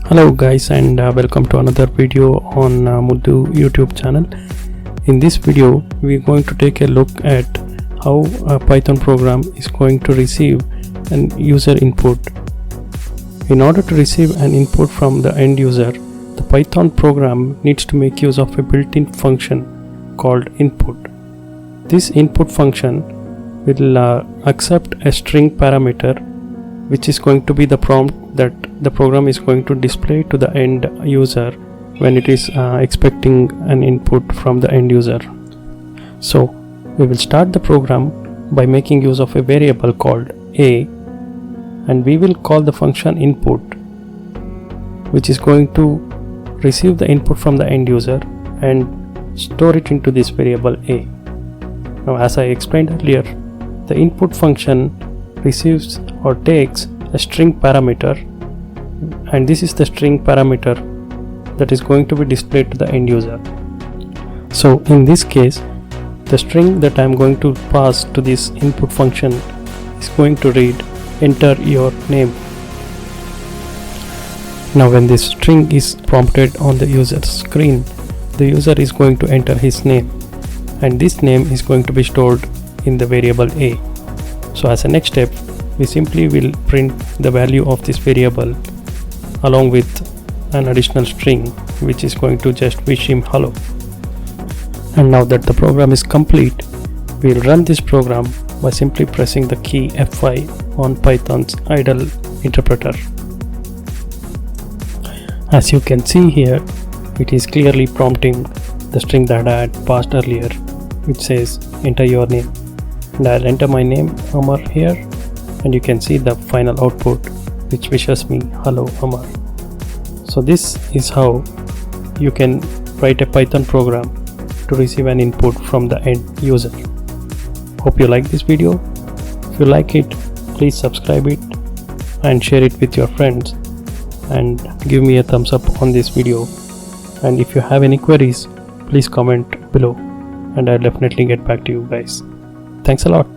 Hello guys, and welcome to another video on Muddu YouTube channel. In this video we are going to take a look at how a Python program is going to receive an user input. In order to receive an input from the end user, the Python program needs to make use of a built-in function called input. This input function will accept a string parameter, which is going to be the prompt that the program is going to display to the end user when it is expecting an input from the end user. So we will start the program by making use of a variable called a, and we will call the function input, which is going to receive the input from the end user and store it into this variable a. Now, as I explained earlier, the input function receives or takes a string parameter, and this is the string parameter that is going to be displayed to the end user. So in this case, the string that I am going to pass to this input function is going to read enter your name. Now when this string is prompted on the user's screen, the user is going to enter his name, and this name is going to be stored in the variable a. So as a next step, we simply will print the value of this variable along with an additional string, which is going to just wish him hello. And now that the program is complete, we will run this program by simply pressing the key F5 on Python's idle interpreter. As you can see here, it is clearly prompting the string that I had passed earlier, which says enter your name, and I'll enter my name Amar here, and you can see the final output which wishes me hello Amar. So this is how you can write a Python program to receive an input from the end user. Hope you like this video. If you like it, please subscribe it and share it with your friends, and give me a thumbs up on this video. And if you have any queries, please comment below and I'll definitely get back to you guys. Thanks a lot.